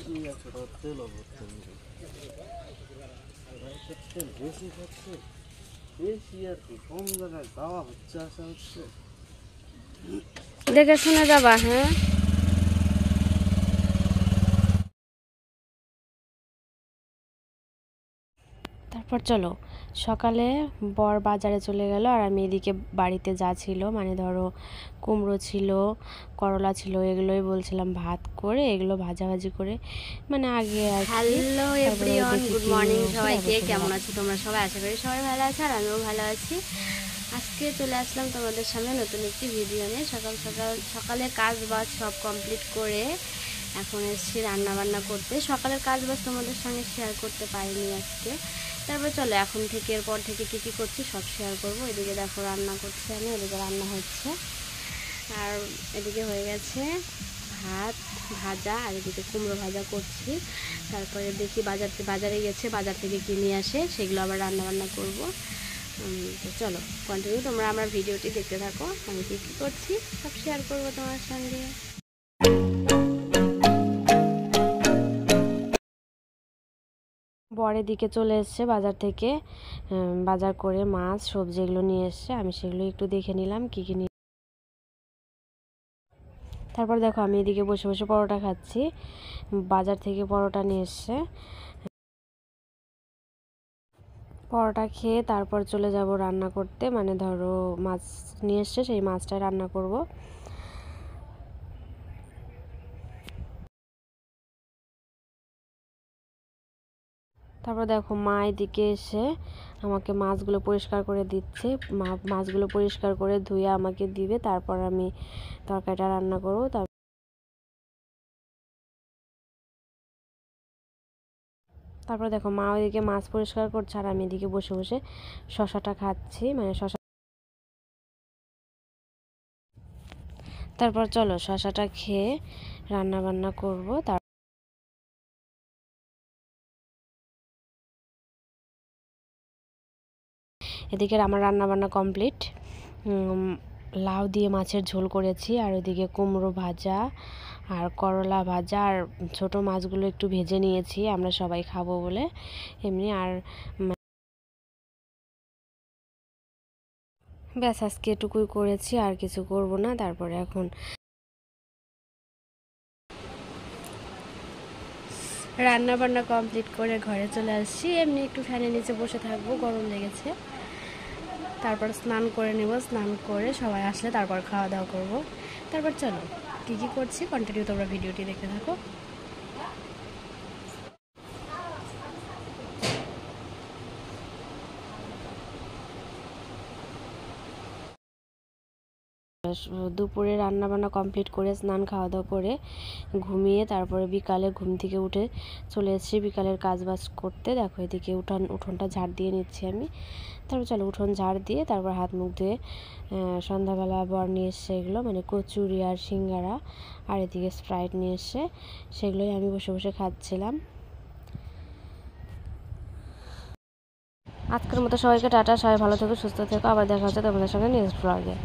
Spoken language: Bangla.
তেল বেশি খাচ্ছে, বেশি আর কি, কম জায়গায় যাওয়া হচ্ছে, আসা হচ্ছে। দেখে শুনে যাবা। হ্যাঁ, তারপর চলো সকালে বর বাজারে চলে গেল, আর আমি এদিকে বাড়িতে যা ছিল মানে ধরো কুমড়ো ছিল, করলা ছিল, এগুলোই বলছিলাম ভাত করে, এগুলো ভাজাভাজি করে মানে আগে আর কি। হ্যালো এভরিওয়ান, গুড মর্নিং সবাইকে। কেমন আছো তোমরা সবাই? আশা করি সবাই ভালো আছে, আর আমিও ভালো আছি। আজকে চলে আসলাম তোমাদের সামনে নতুন একটি ভিডিও নিয়ে। সকালে কাজ বাজ সব কমপ্লিট করে এখন এসেছি রান্না বান্না করতে। সকালের কাজ বাজ তোমাদের সঙ্গে শেয়ার করতে পারিনি আজকে। তারপর চলো এখন থেকে এরপর থেকে কী কী করছি সব শেয়ার করবো। এদিকে দেখো রান্না করছি আমি, এদিকে রান্না হচ্ছে, আর এদিকে হয়ে গেছে ভাত ভাজা, আর এদিকে কুমড়ো ভাজা করছি। তারপরে দেখি বাজারে গেছে, বাজার থেকে কিনে আসে, সেগুলো আবার রান্না বান্না করবো। তো চলো কন্টিনিউ তোমরা আমার ভিডিওটি দেখতে থাকো, আমি কী কী করছি সব শেয়ার করবো তোমার সঙ্গে। বরের দিকে চলে এসছে বাজার থেকে, বাজার করে মাছ সবজি এগুলো নিয়ে এসছে, আমি সেগুলো একটু দেখে নিলাম কী কী নিয়ে। তারপর দেখো আমি এদিকে বসে বসে পরোটা খাচ্ছি, বাজার থেকে পরোটা নিয়ে এসছে। পরোটা খেয়ে তারপর চলে যাব রান্না করতে, মানে ধরো মাছ নিয়ে এসছে, সেই মাছটাই রান্না করব। তারপর দেখো মা এদিকে এসে আমাকে মাছগুলো পরিষ্কার করে দিচ্ছে, মাছগুলো পরিষ্কার করে ধুয়ে আমাকে দিবে, তারপর আমি তরকারিটা রান্না করবো। তারপর দেখো মা ওইদিকে মাছ পরিষ্কার করছে, আর আমি এদিকে বসে বসে শশাটা খাচ্ছি, মানে শশা। তারপর চলো শশাটা খেয়ে রান্না বান্না করবো। এদিকে আমার রান্না বান্না কমপ্লিট। লাউ দিয়ে মাছের ঝোল করেছি, আর ওইদিকে কুমড়ো ভাজা আর করলা ভাজা, আর ছোটো মাছগুলো একটু ভেজে নিয়েছি আমরা সবাই খাবো বলে এমনি। আর ব্যাস আজকে এটুকুই করেছি, আর কিছু করব না। তারপরে এখন রান্না বান্না কমপ্লিট করে ঘরে চলে আসছি, এমনি একটু ফ্যানের নিচে বসে থাকবো, গরম লেগেছে। তারপর স্নান করে নেব, স্নান করে সবাই আসলে তারপর খাওয়া দাওয়া করব। তারপর চলো কী কী করছি কন্টিনিউ তোমরা ভিডিওটি দেখতে থাকো। দুপুরে রান্না বান্না কমপ্লিট করে স্নান খাওয়া দাওয়া করে ঘুমিয়ে তারপরে বিকালে ঘুম থেকে উঠে চলে এসেছি বিকালের কাজ বাজ করতে। দেখো এদিকে উঠোনটা ঝাড় দিয়ে নিচ্ছি আমি। তারপর চলো উঠোন ঝাড় দিয়ে তারপর হাত মুখ ধুয়ে সন্ধ্যাবেলা বর নিয়ে এসছে এগুলো, মানে কচুরি আর সিঙ্গারা, আর এদিকে স্প্রাইট নিয়ে এসছে, সেগুলোই আমি বসে বসে খাচ্ছিলাম। আজকের মতো সবাইকে টাটা, সবাই ভালো থেকো সুস্থ থেকো, আবার দেখা হচ্ছে তোমাদের সঙ্গে নেক্সট ব্লগে।